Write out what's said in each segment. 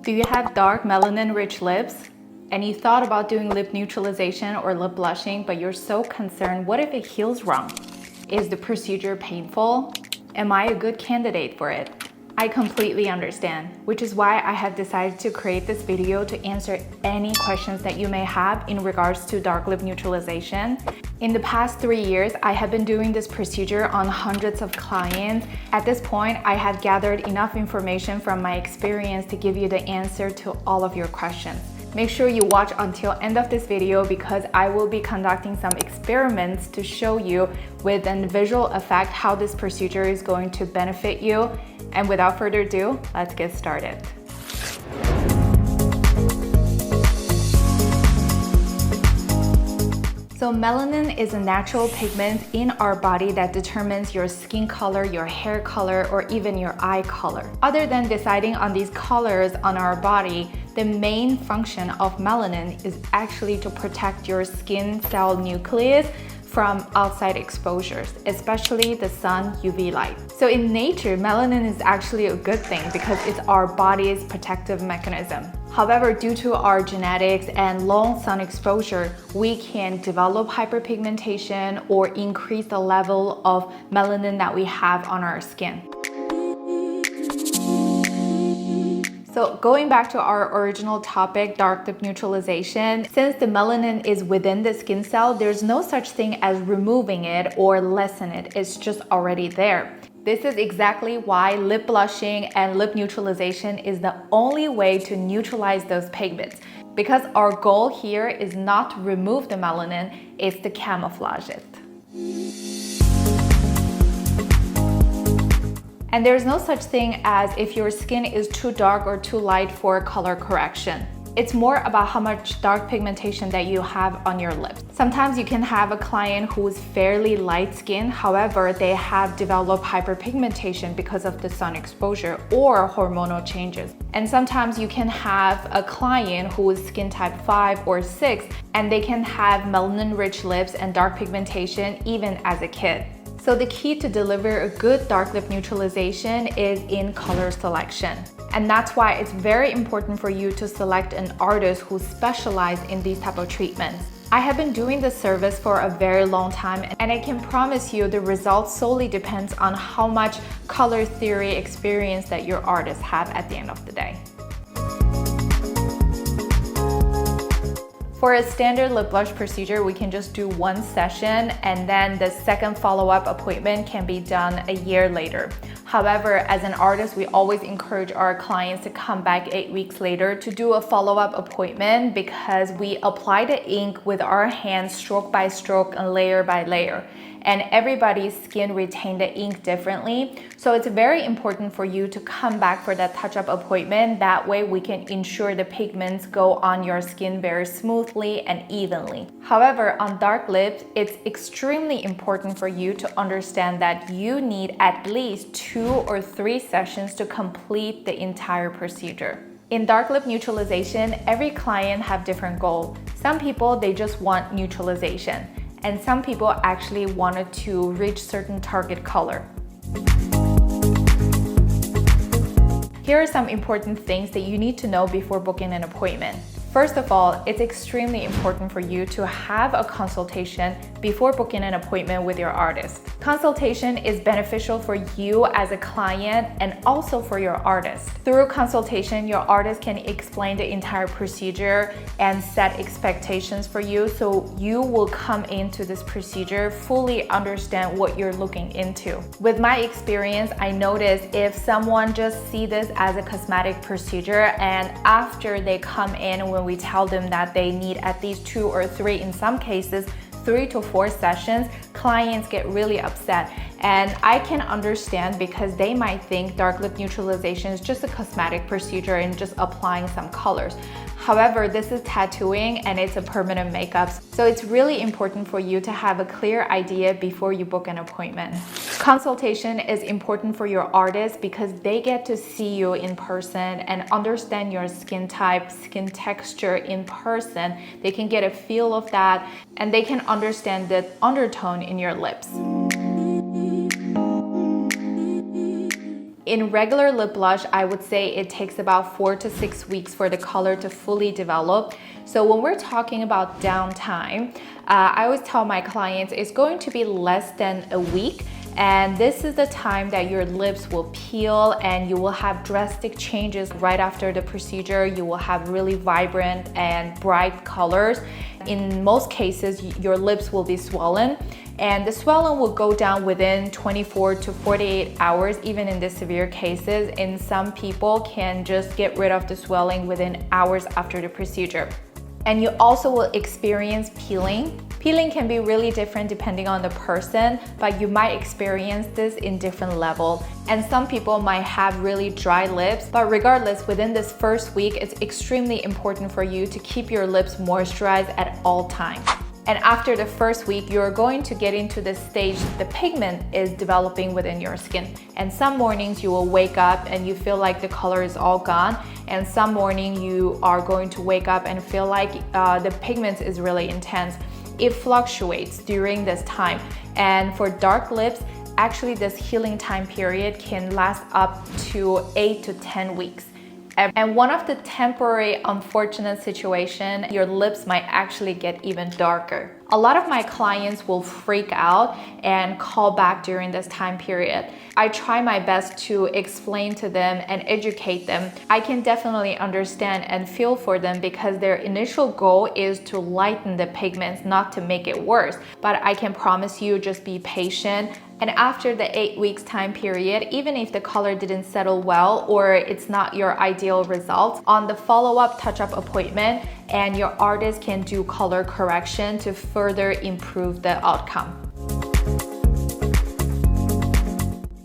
Do you have dark melanin-rich lips? And you thought about doing lip neutralization or lip blushing, but you're so concerned, what if it heals wrong? Is the procedure painful? Am I a good candidate for it? I completely understand, which is why I have decided to create this video to answer any questions that you may have in regards to dark lip neutralization. In the past 3 years, I have been doing this procedure on hundreds of clients. At this point, I have gathered enough information from my experience to give you the answer to all of your questions. Make sure you watch until end of this video because I will be conducting some experiments to show you with a visual effect how this procedure is going to benefit you. And without further ado, let's get started. So melanin is a natural pigment in our body that determines your skin color, your hair color, or even your eye color. Other than deciding on these colors on our body, the main function of melanin is actually to protect your skin cell nucleus from outside exposures, especially the sun UV light. So in nature, melanin is actually a good thing because it's our body's protective mechanism. However, due to our genetics and long sun exposure, we can develop hyperpigmentation or increase the level of melanin that we have on our skin. So going back to our original topic, dark lip neutralization, since the melanin is within the skin cell, there's no such thing as removing it or lessen it. It's just already there. This is exactly why lip blushing and lip neutralization is the only way to neutralize those pigments. Because our goal here is not to remove the melanin, it's to camouflage it. And there's no such thing as if your skin is too dark or too light for color correction. It's more about how much dark pigmentation that you have on your lips. Sometimes you can have a client who is fairly light skin, however, they have developed hyperpigmentation because of the sun exposure or hormonal changes. And sometimes you can have a client who is skin type 5 or 6, and they can have melanin-rich lips and dark pigmentation even as a kid. So the key to deliver a good dark lip neutralization is in color selection. And that's why it's very important for you to select an artist who specializes in these type of treatments. I have been doing this service for a very long time, and I can promise you the results solely depends on how much color theory experience that your artists have at the end of the day. For a standard lip blush procedure, we can just do one session and then the second follow-up appointment can be done a year later. However, as an artist, we always encourage our clients to come back 8 weeks later to do a follow-up appointment because we apply the ink with our hands stroke by stroke and layer by layer. And everybody's skin retain the ink differently. So it's very important for you to come back for that touch-up appointment. That way we can ensure the pigments go on your skin very smoothly and evenly. However, on dark lips, it's extremely important for you to understand that you need at least 2 or 3 sessions to complete the entire procedure. In dark lip neutralization, every client have different goals. Some people, they just want neutralization. And some people actually wanted to reach certain target color. Here are some important things that you need to know before booking an appointment. First of all, it's extremely important for you to have a consultation before booking an appointment with your artist. Consultation is beneficial for you as a client and also for your artist. Through consultation, your artist can explain the entire procedure and set expectations for you, so you will come into this procedure fully understand what you're looking into. With my experience, I noticed if someone just see this as a cosmetic procedure and after they come in, when we tell them that they need at least 2 or 3, in some cases 3 to 4 sessions, clients get really upset. And I can understand because they might think dark lip neutralization is just a cosmetic procedure and just applying some colors. However, this is tattooing and it's a permanent makeup. So it's really important for you to have a clear idea before you book an appointment. Consultation is important for your artist because they get to see you in person and understand your skin type, skin texture in person. They can get a feel of that and they can understand the undertone in your lips. In regular lip blush, I would say it takes about 4 to 6 weeks for the color to fully develop. So when we're talking about downtime, I always tell my clients it's going to be less than a week. And this is the time that your lips will peel and you will have drastic changes right after the procedure. You will have really vibrant and bright colors. In most cases, your lips will be swollen, and the swelling will go down within 24 to 48 hours, even in the severe cases. And some people can just get rid of the swelling within hours after the procedure. And you also will experience peeling. Peeling can be really different depending on the person, but you might experience this in different levels. And some people might have really dry lips, but regardless, within this first week, it's extremely important for you to keep your lips moisturized at all times. And after the first week, you're going to get into the stage the pigment is developing within your skin. And some mornings you will wake up and you feel like the color is all gone. And some morning you are going to wake up and feel like the pigment is really intense. It fluctuates during this time. And for dark lips, actually this healing time period can last up to 8 to 10 weeks. And one of the temporary unfortunate situation, your lips might actually get even darker. A lot of my clients will freak out and call back during this time period. I try my best to explain to them and educate them. I can definitely understand and feel for them because their initial goal is to lighten the pigments, not to make it worse. But I can promise you, just be patient. And after the 8 weeks time period, even if the color didn't settle well or it's not your ideal result, on the follow-up touch-up appointment, and your artist can do color correction to further improve the outcome.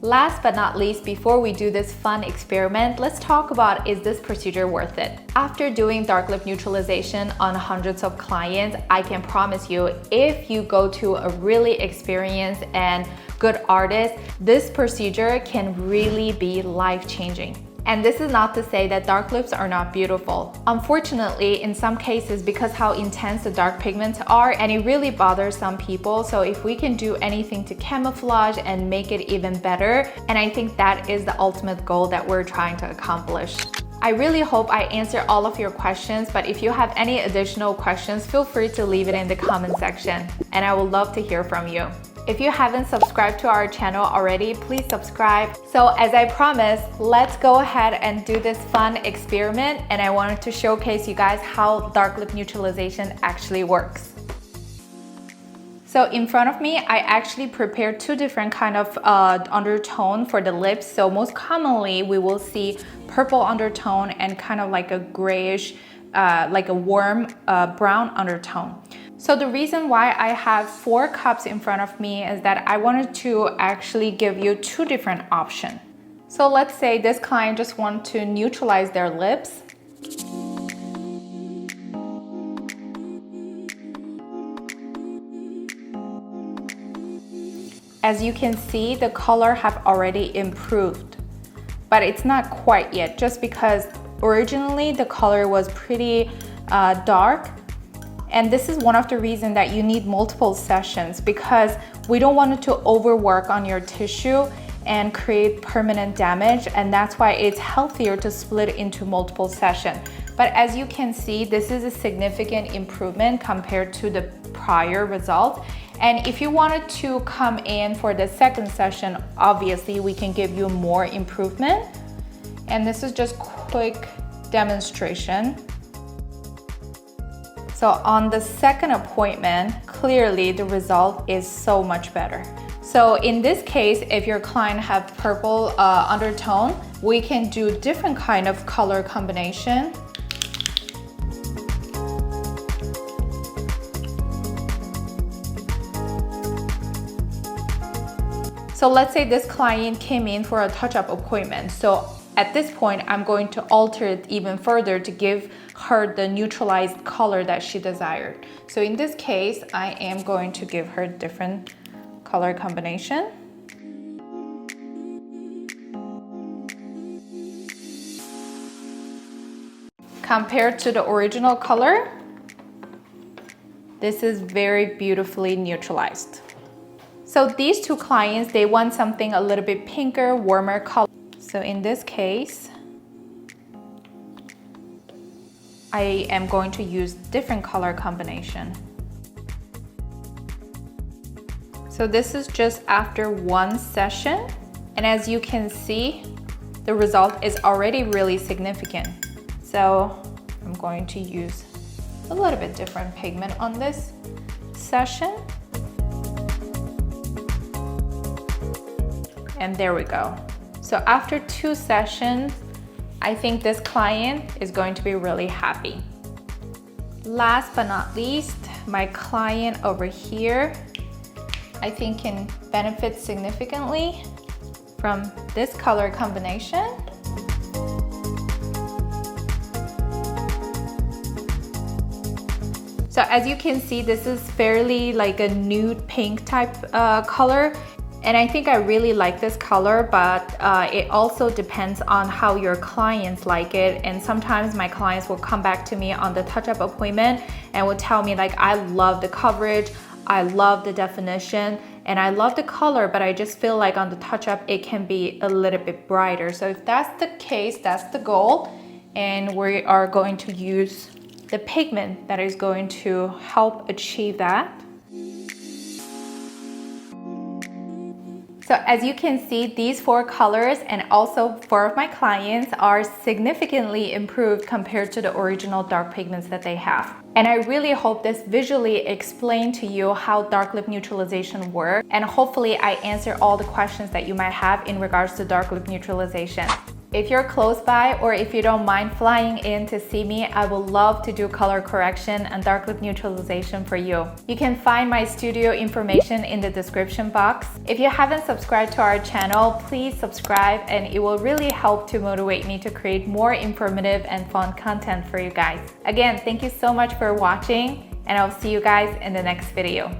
Last but not least, before we do this fun experiment, let's talk about, is this procedure worth it? After doing dark lip neutralization on hundreds of clients, I can promise you, if you go to a really experienced and good artist, this procedure can really be life-changing. And this is not to say that dark lips are not beautiful. Unfortunately, in some cases, because how intense the dark pigments are, and it really bothers some people, so if we can do anything to camouflage and make it even better, and I think that is the ultimate goal that we're trying to accomplish. I really hope I answered all of your questions, but if you have any additional questions, feel free to leave it in the comment section, and I would love to hear from you. If you haven't subscribed to our channel already, please subscribe. So as I promised, let's go ahead and do this fun experiment, and I wanted to showcase you guys how dark lip neutralization actually works. So in front of me, I actually prepared two different kind of undertone for the lips. So most commonly, we will see purple undertone and kind of like a grayish, like a warm brown undertone. So the reason why I have 4 cups in front of me is that I wanted to actually give you 2 different options. So let's say this client just wants to neutralize their lips. As you can see, the color have already improved, but it's not quite yet, just because originally the color was pretty dark. And this is one of the reasons that you need multiple sessions, because we don't want it to overwork on your tissue and create permanent damage, and that's why it's healthier to split into multiple sessions. But as you can see, this is a significant improvement compared to the prior result. And if you wanted to come in for the second session, obviously we can give you more improvement. And this is just quick demonstration. So on the second appointment, clearly the result is so much better. So in this case, if your client have purple undertone, we can do different kind of color combination. So let's say this client came in for a touch-up appointment. So at this point, I'm going to alter it even further to give her the neutralized color that she desired. So in this case, I am going to give her different color combination. Compared to the original color, this is very beautifully neutralized. So these 2 clients, they want something a little bit pinker, warmer color. So in this case, I am going to use different color combination. So this is just after one session, and as you can see, the result is already really significant. So I'm going to use a little bit different pigment on this session. And there we go. So after 2 sessions, I think this client is going to be really happy. Last but not least, my client over here, I think can benefit significantly from this color combination. So as you can see, this is fairly like a nude pink type color. And I think I really like this color, but it also depends on how your clients like it. And sometimes my clients will come back to me on the touch-up appointment and will tell me like, I love the coverage, I love the definition, and I love the color, but I just feel like on the touch-up it can be a little bit brighter. So if that's the case, that's the goal. And we are going to use the pigment that is going to help achieve that. So as you can see, these 4 colors and also 4 of my clients are significantly improved compared to the original dark pigments that they have. And I really hope this visually explained to you how dark lip neutralization works, and hopefully I answer all the questions that you might have in regards to dark lip neutralization. If you're close by or if you don't mind flying in to see me, I would love to do color correction and dark lip neutralization for you. You can find my studio information in the description box. If you haven't subscribed to our channel, please subscribe, and it will really help to motivate me to create more informative and fun content for you guys. Again, thank you so much for watching, and I'll see you guys in the next video.